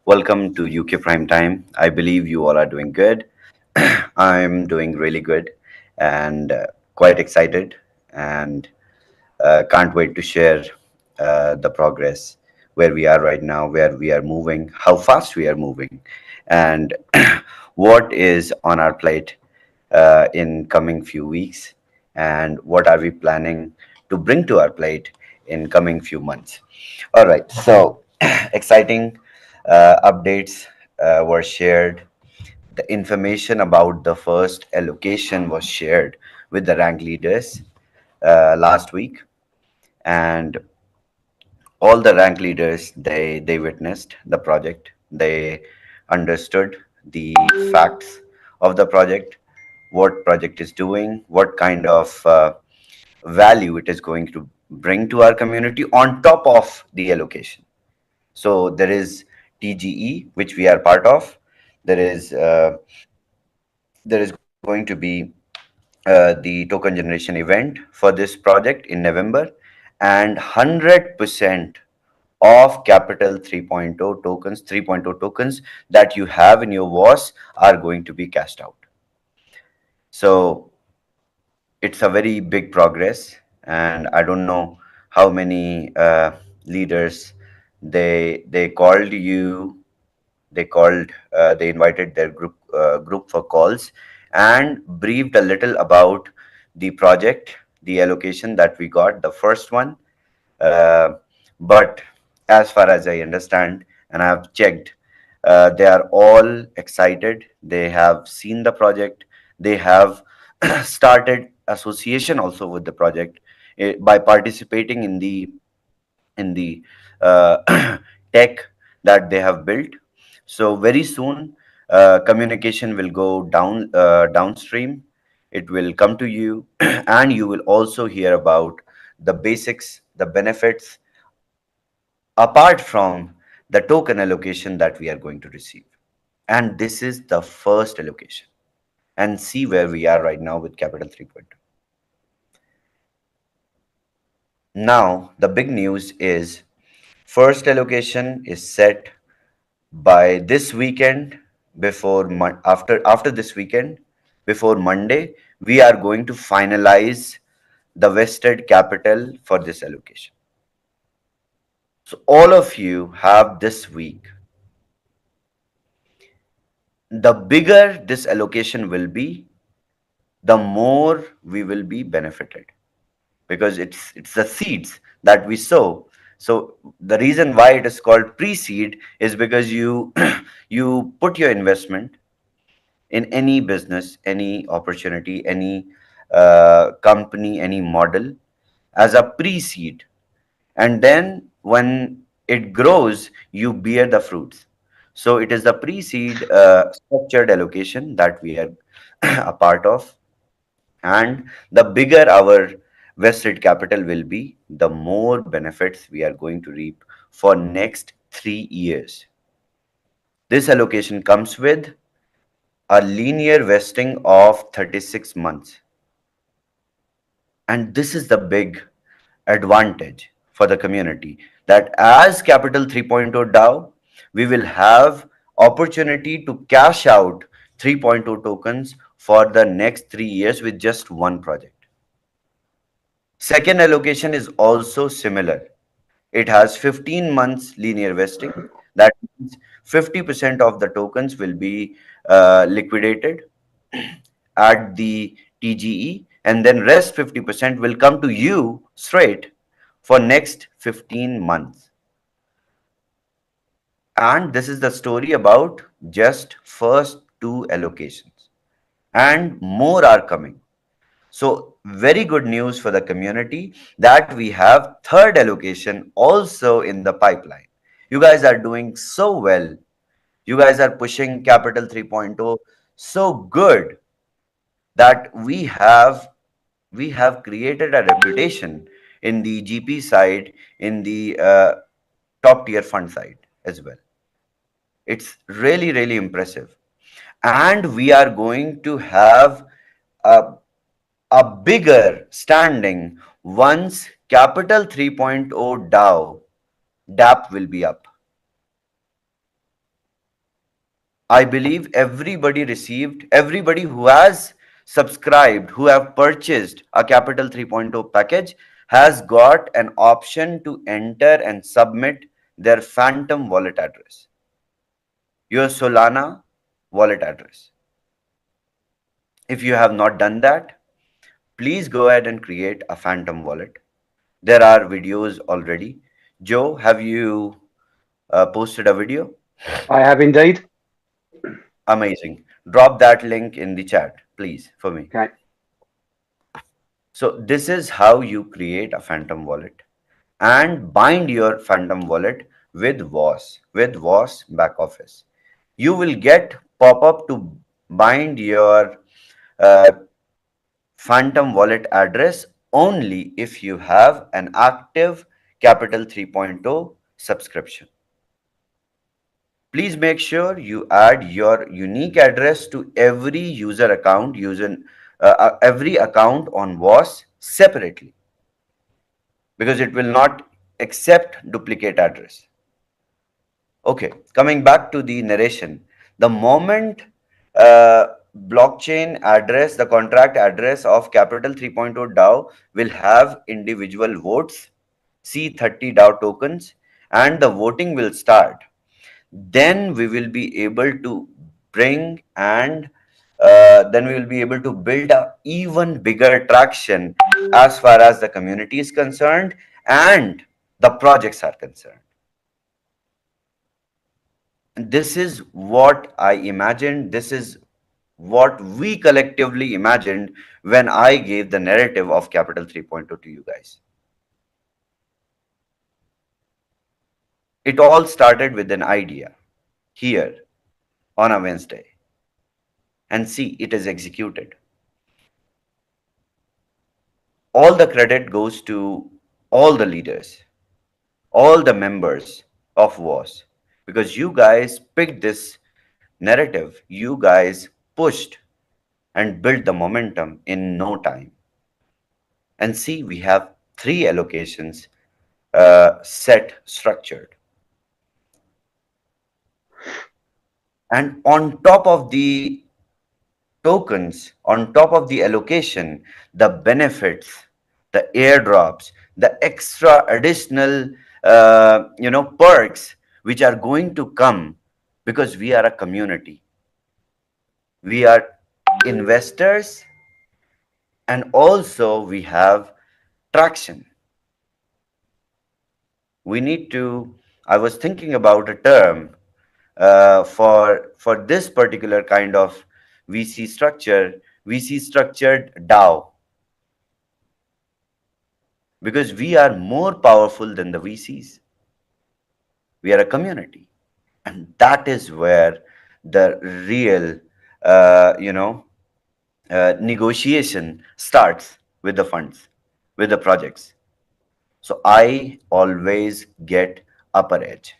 Welcome to UK Prime Time. I believe you all are doing good. I'm doing really good and quite excited and can't wait to share the progress where we are right now, where we are moving, how fast we are moving, and what is on our plate in coming few weeks, and what are we planning to bring to our plate in coming few months. All right, so exciting updates were shared. The information about the first allocation was shared with the rank leaders last week, and all the rank leaders they witnessed the project. They understood the facts of the project, what project is doing, what kind of value it is going to bring to our community on top of the allocation. So there is TGE, which we are part of. There is going to be the token generation event for this project in November, and 100% of Capital 3.0 tokens, 3.0 tokens that you have in your WAS are going to be cashed out. So it's a very big progress, and I don't know how many leaders they called you, they invited their group for calls and briefed a little about the project, the allocation that we got, the first one. Uh, but as far as I understand, and I have checked, they are all excited. They have seen the project. They have started association also with the project by participating in the tech that they have built. So very soon, communication will go downstream. It will come to you, and you will also hear about the basics, the benefits, apart from the token allocation that we are going to receive. And this is the first allocation. And see where we are right now with Capital 3.2. Now, the big news is first allocation is set by this weekend. After this weekend, before Monday, we are going to finalize the vested capital for this allocation. So all of you have this week. The bigger this allocation will be, the more we will be benefited, because it's the seeds that we sow. So the reason why it is called pre-seed is because you you put your investment in any business, any opportunity, any company, any model as a pre-seed, and then when it grows, you bear the fruits. So it is the pre-seed structured allocation that we are a part of, and the bigger our vested capital will be, the more benefits we are going to reap for next 3 years. This allocation comes with a linear vesting of 36 months. And this is the big advantage for the community, that as Capital 3.0 DAO, we will have opportunity to cash out 3.0 tokens for the next 3 years with just one project. Second allocation is also similar. It has 15 months linear vesting. That means 50% of the tokens will be liquidated at the TGE, and then rest 50% will come to you straight for next 15 months. And this is the story about just first two allocations, and more are coming. So very good news for the community that we have third allocation also in the pipeline. You guys are doing so well. You guys are pushing Capital 3.0 so good that we have created a reputation in the GP side, in the top tier fund side as well. It's really, really impressive. And we are going to have a, a bigger standing once Capital 3.0 DAO, DAP will be up. I believe everybody who has subscribed, who have purchased a Capital 3.0 package has got an option to enter and submit their Phantom wallet address, your Solana wallet address. If you have not done that, please go ahead and create a Phantom wallet. There are videos already. Joe, have you posted a video? I have indeed. Amazing. Drop that link in the chat, please, for me. Okay. So this is how you create a Phantom wallet and bind your Phantom wallet with WAS back office. You will get pop-up to bind your uh, Phantom wallet address only if you have an active Capital 3.0 subscription. Please make sure you add your unique address to every user account using every account on WAS separately, because it will not accept duplicate address. Okay, coming back to the narration, the moment uh, blockchain address, the contract address of Capital 3.0 DAO will have individual votes, C30 DAO tokens, and the voting will start. Then we will be able to bring and then we will be able to build a even bigger traction as far as the community is concerned and the projects are concerned. And this is what I imagined. This is what we collectively imagined when I gave the narrative of Capital 3.0 to you guys. It all started with an idea here on a Wednesday. And see, it is executed. All the credit goes to all the leaders, all the members of WAS, because you guys picked this narrative, you guys pushed and built the momentum in no time. And see, we have three allocations set structured. And on top of the tokens, on top of the allocation, the benefits, the airdrops, the extra additional perks which are going to come because we are a community. We are investors and also we have traction. We need to, I was thinking about a term for this particular kind of VC structure, VC structured DAO, because we are more powerful than the VCs. We are a community, and that is where the real, negotiation starts with the funds, with the projects. So I always get upper edge.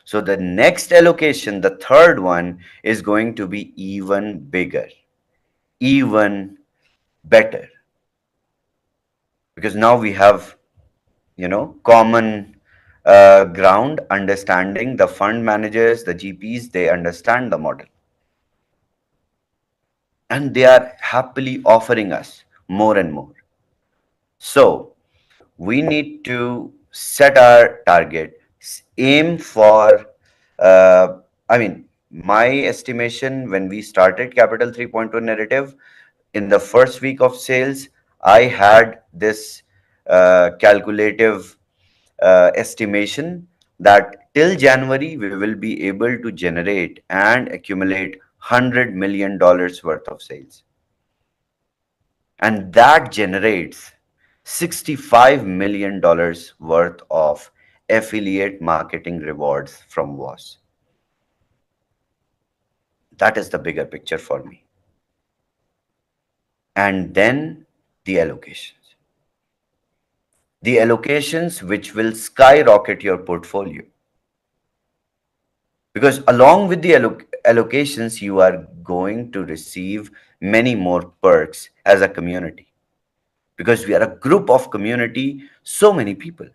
So the next allocation, the third one, is going to be even bigger, even better, because now we have common ground, understanding. The fund managers, the GPs, they understand the model and they are happily offering us more and more. So we need to set our target, aim for I mean, my estimation when we started Capital 3.0 narrative, in the first week of sales, I had this calculative estimation that till January we will be able to generate and accumulate $100 million worth of sales. And that generates $65 million worth of affiliate marketing rewards from WAS. That is the bigger picture for me. And then the allocations. The allocations which will skyrocket your portfolio. Because along with the allocations, you are going to receive many more perks as a community. Because we are a group of community, so many people.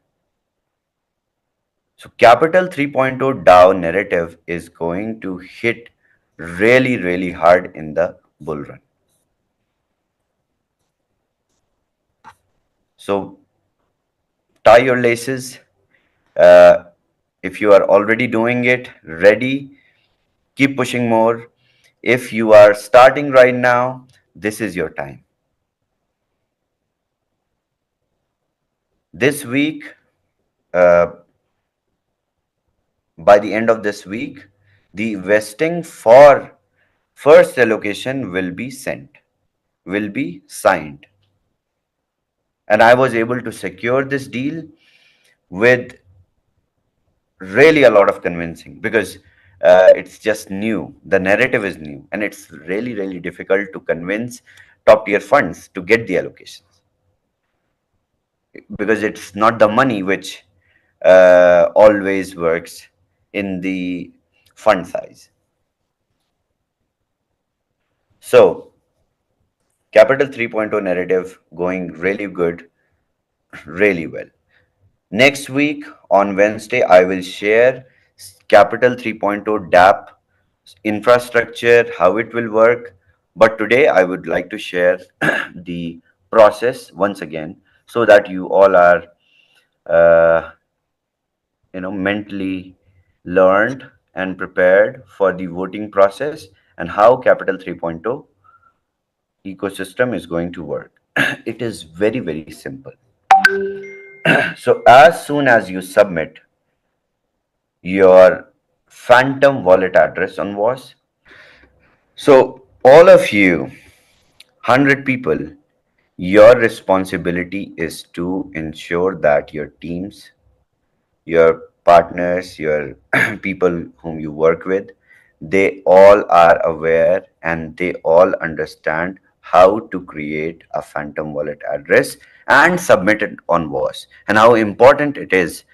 So Capital 3.0 DAO narrative is going to hit really, really hard in the bull run. So tie your laces. Uh, if you are already doing it, ready, keep pushing more. If you are starting right now, this is your time. This week, uh, by the end of this week, the vesting for first allocation will be sent, will be signed. And I was able to secure this deal with really a lot of convincing because it's just new. The narrative is new, and it's really, really difficult to convince top tier funds to get the allocations because it's not the money which always works in the fund size. So, Capital 3.0 narrative going really good, really well. Next week on Wednesday, I will share Capital 3.0 DAP infrastructure, how it will work. But today, I would like to share the process once again so that you all are, uh, mentally learned and prepared for the voting process and how Capital 3.0 ecosystem is going to work. It is very, very simple. So, as soon as you submit your phantom wallet address on WAS, so all of you, 100 people, your responsibility is to ensure that your teams, your partners, your people whom you work with, they all are aware and they all understand how to create a phantom wallet address and submit it on WAS and how important it is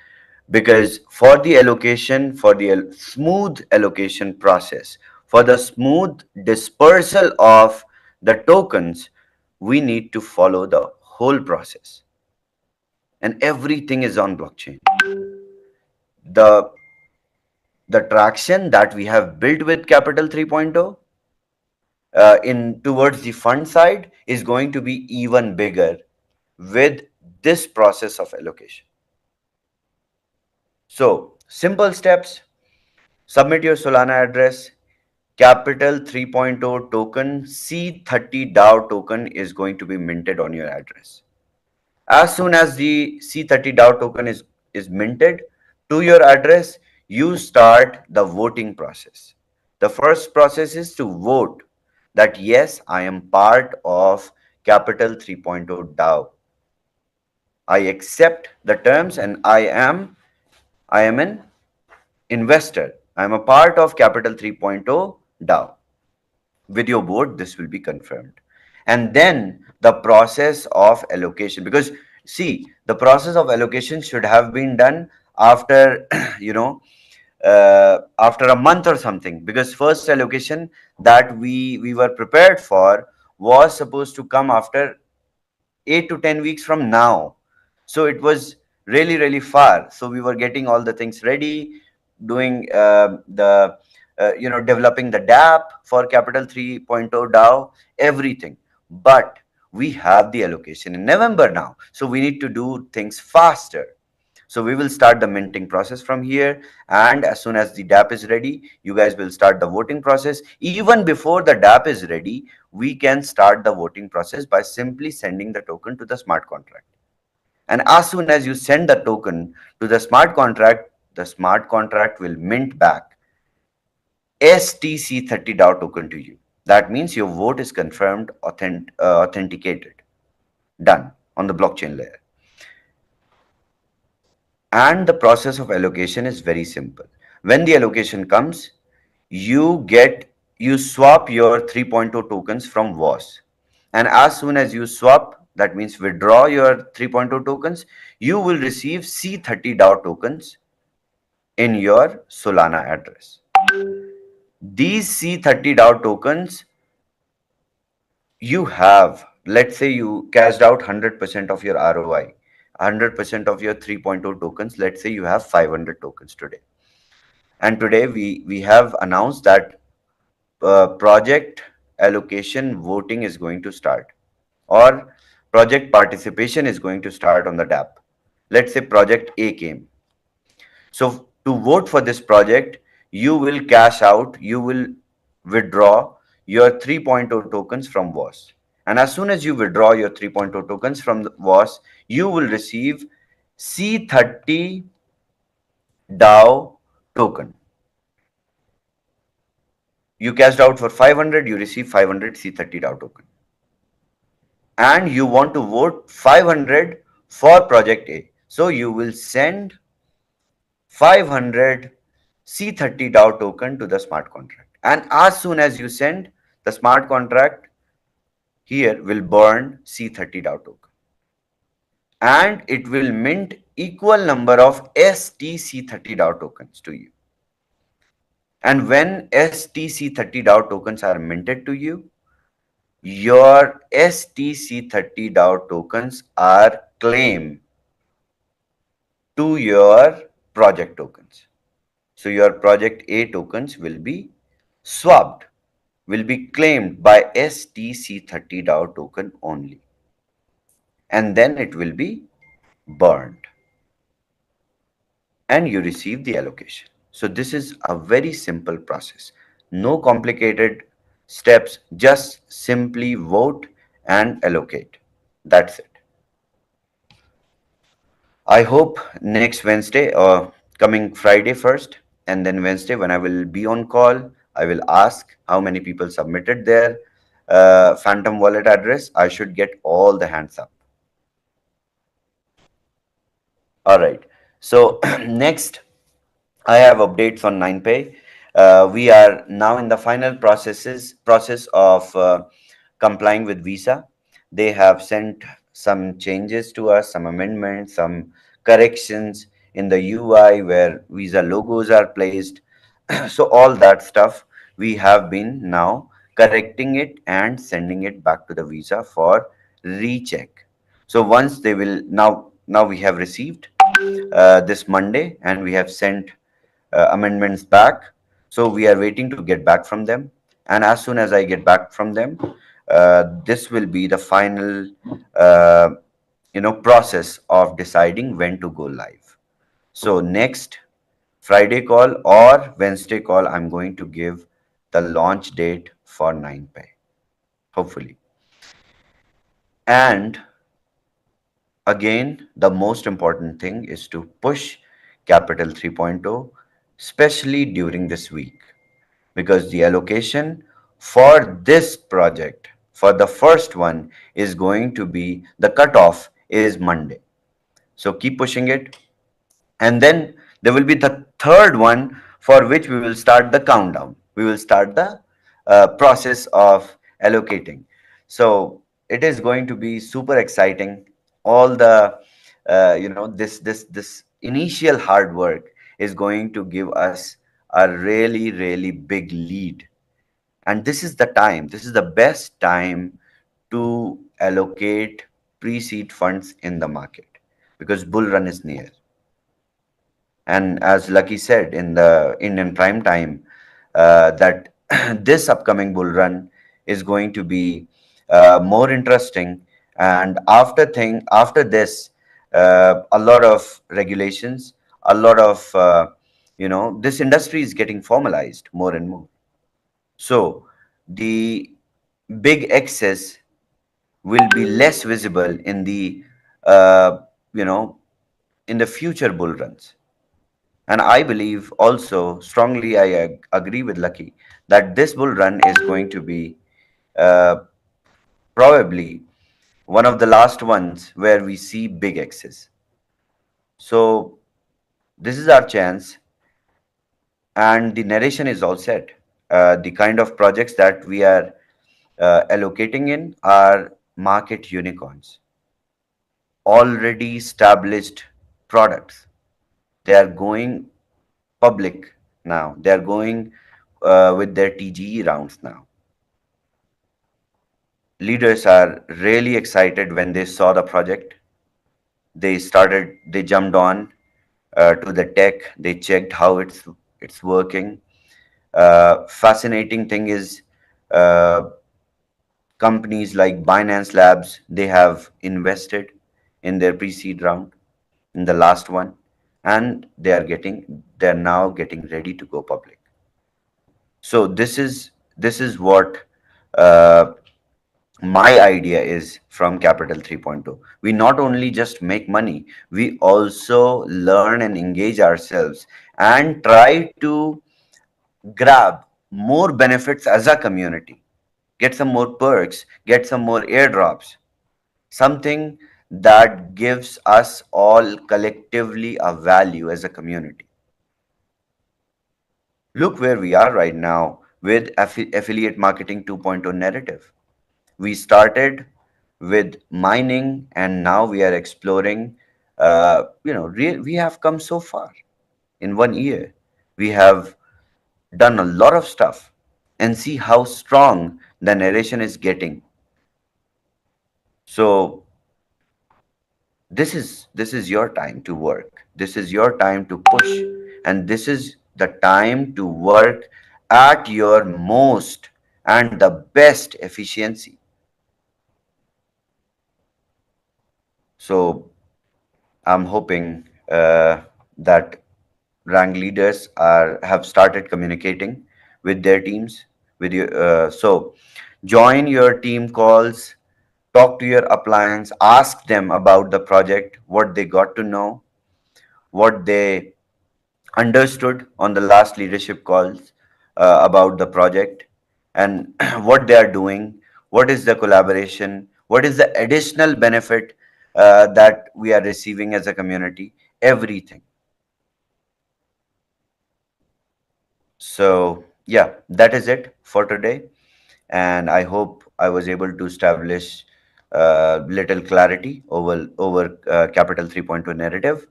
because for the allocation, for the smooth allocation process, for the smooth dispersal of the tokens, we need to follow the whole process and everything is on blockchain. The the traction that we have built with Capital 3.0 in towards the fund side is going to be even bigger with this process of allocation. So simple steps: submit your Solana address. Capital 3.0 token C30 DAO token is going to be minted on your address. As soon as the C30 DAO token is minted to your address, you start the voting process. The first process is to vote that yes, I am part of Capital 3.0 DAO. I accept the terms and I am an investor. I am a part of Capital 3.0 DAO. With your board, this will be confirmed. And then the process of allocation, because see, the process of allocation should have been done after, after a month or something, because first allocation that we were prepared for was supposed to come after 8 to 10 weeks from now. So it was really, really far. So we were getting all the things ready, doing the developing the DApp for Capital 3.0 DAO, everything. But we have the allocation in November now, so we need to do things faster. So we will start the minting process from here, and as soon as the DApp is ready, you guys will start the voting process. Even before the DApp is ready, we can start the voting process by simply sending the token to the smart contract. And as soon as you send the token to the smart contract will mint back STC30 DAO token to you. That means your vote is confirmed, authenticated, done on the blockchain layer. And the process of allocation is very simple. When the allocation comes, you swap your 3.0 tokens from WAS. And as soon as you swap, that means withdraw your 3.0 tokens, you will receive C30 DAO tokens in your Solana address. These C30 DAO tokens you have, let's say you cashed out 100% of your ROI, 100% of your 3.0 tokens. Let's say you have 500 tokens today. And today we have announced that project allocation voting is going to start, or project participation is going to start on the DApp. Let's say project A came. So to vote for this project, you will cash out, you will withdraw your 3.0 tokens from WAS. And as soon as you withdraw your 3.0 tokens from the WAS, you will receive C30 DAO token. You cashed out for 500, you receive 500 C30 DAO token. And you want to vote 500 for project A. So you will send 500 C30 DAO token to the smart contract. And as soon as you send, the smart contract here will burn C30 DAO token. And it will mint equal number of STC30 DAO tokens to you. And when STC30 DAO tokens are minted to you, your STC30 DAO tokens are claimed to your project tokens. So your project A tokens will be swapped, will be claimed by STC30 DAO token only. And then it will be burned and you receive the allocation. So this is a very simple process. No complicated steps, just simply vote and allocate. That's it. I hope next Wednesday or coming Friday first, and then Wednesday when I will be on call, I will ask how many people submitted their Phantom wallet address. I should get all the hands up. All right. So next, I have updates on 9Pay. We are now in the final process of complying with Visa. They have sent some changes to us, some amendments, some corrections in the UI where Visa logos are placed. So all that stuff we have been now correcting it and sending it back to the Visa for recheck. So once they will now we have received this Monday and we have sent amendments back. So we are waiting to get back from them. And as soon as I get back from them, this will be the final, process of deciding when to go live. So next Friday call or Wednesday call, I'm going to give the launch date for 9Pay, hopefully. And again, the most important thing is to push Capital 3.0, especially during this week, because the allocation for this project, for the first one, is going to be the cutoff is Monday. So keep pushing it. And then there will be the third one for which we will start the countdown. We will start the process of allocating. So it is going to be super exciting. All the this initial hard work is going to give us a really big lead. And this is the time, this is the best time to allocate pre-seed funds in the market because bull run is near. And as Lucky said in the Indian prime time, that this upcoming bull run is going to be more interesting. And after this, a lot of regulations, a lot of this industry is getting formalized more and more. So the big excess will be less visible in the uh, you know in the future bull runs. And I believe also strongly, I agree with Lucky that this bull run is going to be uh, probably one of the last ones where we see big X's. So this is our chance, and the narration is all set. The kind of projects that we are allocating in are market unicorns, already established products. They are going public now. They are going with their TGE rounds now. Leaders are really excited when they saw the project. They jumped on to the tech. They checked how it's working. Fascinating thing is, uh, companies like Binance Labs, they have invested in their pre-seed round in the last one, and they're now getting ready to go public. So this is what uh, my idea is from Capital 3.0. We not only just make money, we also learn and engage ourselves and try to grab more benefits as a community, get some more perks, get some more airdrops, something that gives us all collectively a value as a community. Look where we are right now with affiliate marketing 2.0 narrative. We started with mining, and now we are exploring. We have come so far in 1 year. We have done a lot of stuff, and see how strong the narration is getting. So this is your time to work, this is your time to push, and this is the time to work at your most and the best efficiency. So I'm hoping that rank leaders are have started communicating with their teams, with you. So join your team calls, talk to your appliance, ask them about the project, what they got to know, what they understood on the last leadership calls about the project, and what they are doing, what is the collaboration, what is the additional benefit that we are receiving as a community, everything. So yeah, that is it for today, and I hope I was able to establish little clarity over Capital 3.2 narrative,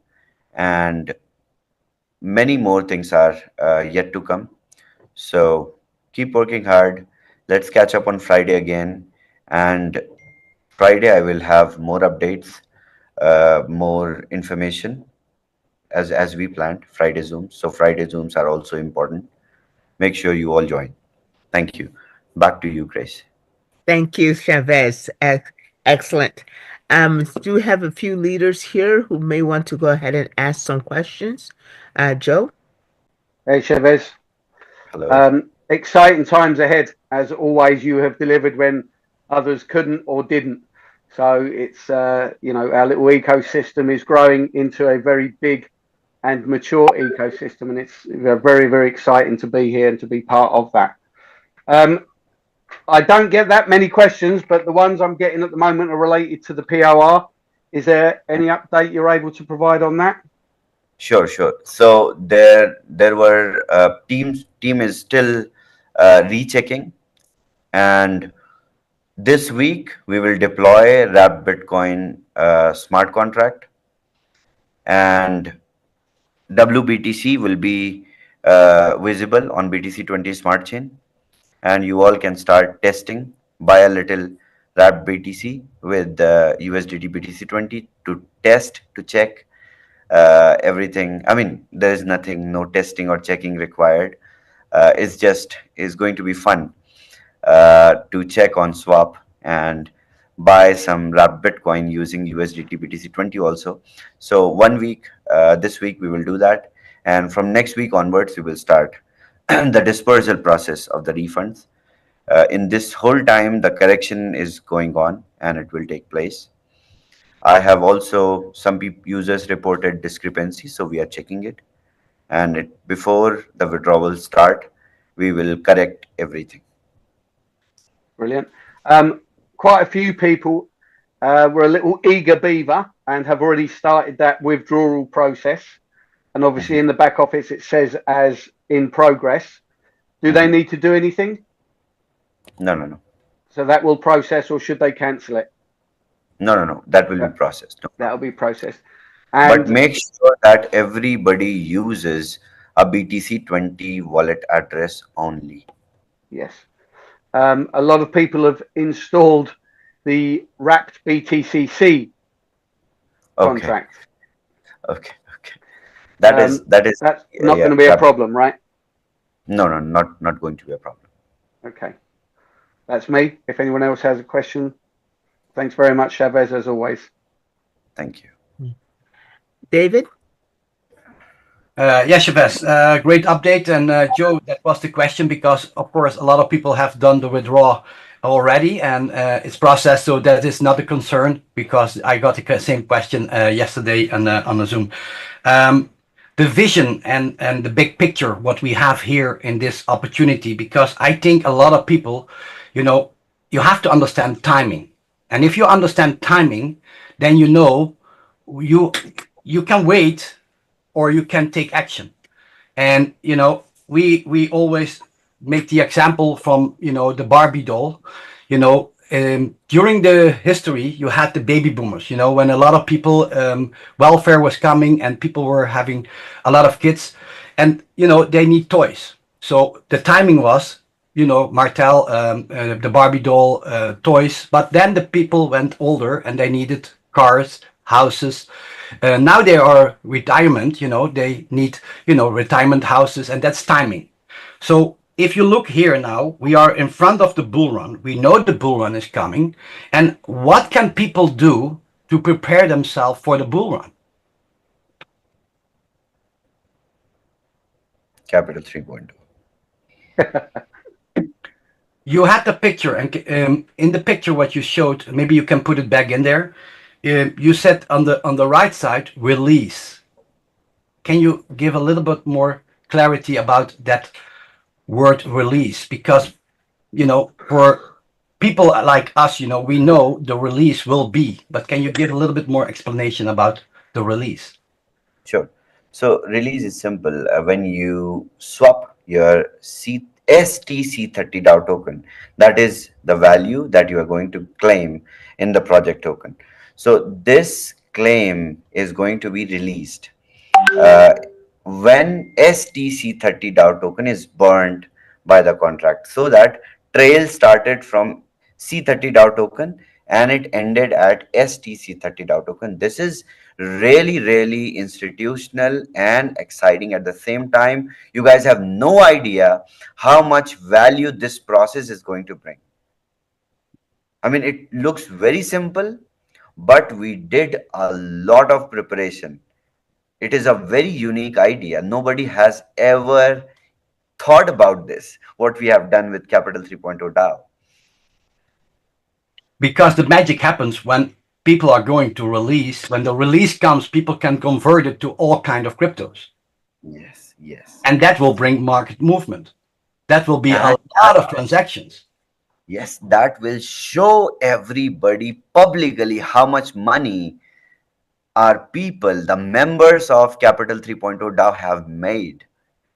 and many more things are yet to come. So keep working hard. Let's catch up on Friday again. And Friday, I will have more updates, more information as we planned. Friday Zooms. So Friday Zooms are also important. Make sure you all join. Thank you. Back to you, Grace. Thank you, Chavez. Excellent. Do have a few leaders here who may want to go ahead and ask some questions. Joe? Hey, Chavez. Hello. Exciting times ahead. As always, you have delivered when others couldn't or didn't. So it's, our little ecosystem is growing into a very big and mature ecosystem. And it's very, very exciting to be here and to be part of that. Um, I don't get that many questions, but the ones I'm getting at the moment are related to the POR. Is there any update you're able to provide on that? Sure, sure. So there were team is still rechecking, and this week we will deploy Wrap Bitcoin smart contract, and WBTC will be visible on BTC20 Smart Chain, and you all can start testing. Buy a little Wrap BTC with USDT BTC20 to test, to check everything. I mean, there is nothing, no testing or checking required. It's going to be fun to check on swap and buy some wrapped Bitcoin using USDT BTC20 also. So 1 week, this week we will do that, and from next week onwards we will start the dispersal process of the refunds. In this whole time, the correction is going on and it will take place. I have also some users reported discrepancy, so we are checking it, and before the withdrawals start, we will correct everything. Brilliant. Quite a few people were a little eager beaver and have already started that withdrawal process. And obviously, in the back office, it says as in progress. Do they need to do anything? No, no, no. So that will process, or should they cancel it? No, no, no. That will be processed. No That'll problem. be processed. But And make sure that everybody uses a BTC20 wallet address only. yes, a lot of people have installed the wrapped BTCC Okay, contract. okay, okay. That is That's not yeah, going to be a that, problem, right? No, no, not going to be a problem. Okay, that's me. If anyone else has a question, thanks very much, Chavez, as always. Thank you. David? Yeah, Chavez, great update. And Joe, that was the question because, of course, a lot of people have done the withdrawal already and it's processed. So that is not a concern because I got the same question yesterday on the Zoom. The vision and the big picture, what we have here in this opportunity, because I think a lot of people, you have to understand timing. And if you understand timing, then you you can wait or you can take action. And we always make the example from the Barbie doll. During the history, you had the baby boomers. When a lot of people welfare was coming and people were having a lot of kids, and they need toys. So the timing was Martel, the Barbie doll toys. But then the people went older and they needed cars, houses. Now they are retirement, they need, retirement houses, and that's timing. So if you look here now, we are in front of the bull run. We know the bull run is coming. And what can people do to prepare themselves for the bull run? Capital 3.0. You had the picture, and in the picture what you showed, maybe you can put it back in there. You said on the right side, release. Can you give a little bit more clarity about that word release? Because for people like us, we know the release will be, but can you give a little bit more explanation about the release? Sure. So release is simple. When you swap your STC30 DAO token, that is the value that you are going to claim in the project token. So this claim is going to be released when STC30 DAO token is burned by the contract. So that trail started from C30 DAO token and it ended at STC30 DAO token. This is really, really institutional and exciting at the same time. You guys have no idea how much value this process is going to bring. I mean, it looks very simple, but we did a lot of preparation. It is a very unique idea. Nobody has ever thought about this, what we have done with Capital 3.0 DAO. Because the magic happens when people are going to release. When the release comes, people can convert it to all kind of cryptos. Yes, yes. And that will bring market movement. That will be a lot of transactions. Yes, that will show everybody publicly how much money our people, the members of Capital 3.0 DAO have made.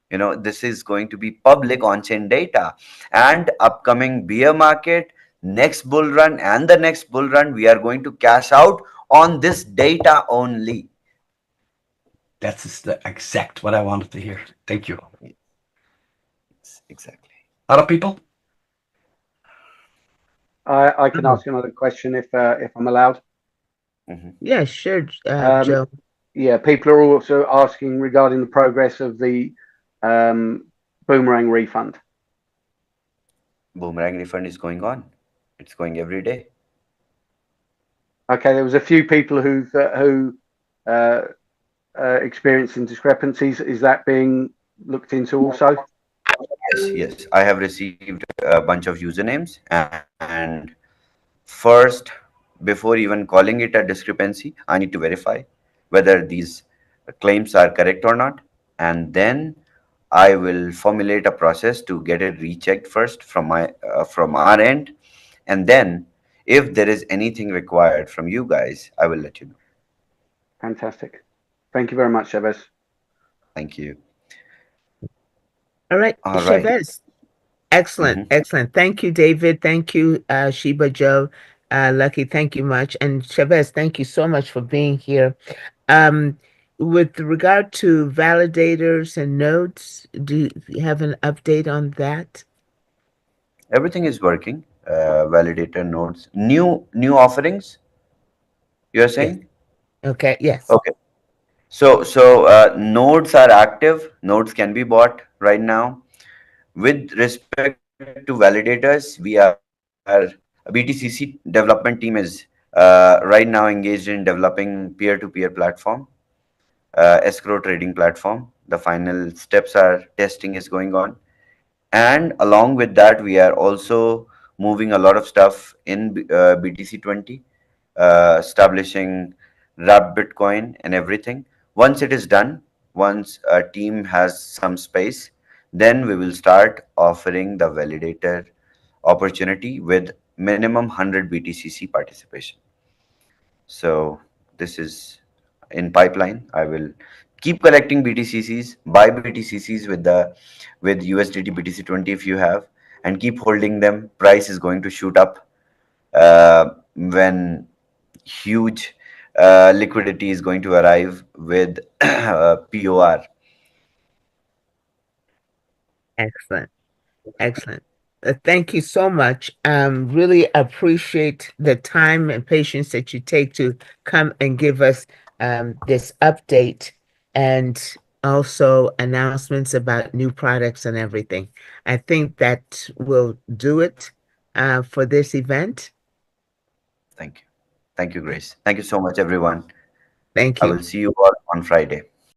This is going to be public on-chain data. And upcoming bear market, next bull run and the next bull run, we are going to cash out on this data only. That's the exact what I wanted to hear. Thank you. Yes, exactly. Other people? I can ask another question if I'm allowed. Yeah, sure, Joe. Yeah, people are also asking regarding the progress of the Boomerang refund. Boomerang refund is going on. It's going every day. Okay, there was a few people who experiencing discrepancies. Is that being looked into also? Yes, yes. I have received a bunch of usernames, and first, before even calling it a discrepancy, I need to verify whether these claims are correct or not, and then I will formulate a process to get it rechecked first from our end, and then if there is anything required from you guys, I will let you know. Fantastic. Thank you very much, Chavez. Thank you. All right, All right. Chavez. Excellent, excellent. Thank you, David. Thank you, Sheba, Joe, Lucky. Thank you much, and Chavez. Thank you so much for being here. With regard to validators and nodes, do you have an update on that? Everything is working. Validator nodes, new offerings. You are saying? Okay. Yes. Okay. So nodes are active. Nodes can be bought right now. With respect to validators, we are a BTCC development team is right now engaged in developing peer-to-peer platform, escrow trading platform. The final steps are testing is going on, and along with that, we are also moving a lot of stuff in BTC20, establishing wrap Bitcoin and everything. Once it is done, once a team has some space, then we will start offering the validator opportunity with minimum 100 BTCC participation. So this is in pipeline. I will keep collecting BTCCs, buy BTCCs with USDT BTC20 if you have, and keep holding them. Price is going to shoot up when huge liquidity is going to arrive with POR. Excellent. Excellent. Thank you so much. Really appreciate the time and patience that you take to come and give us this update and also announcements about new products and everything. I think that will do it for this event. Thank you. Thank you, Grace. Thank you so much, everyone. Thank I you. will see you all on Friday.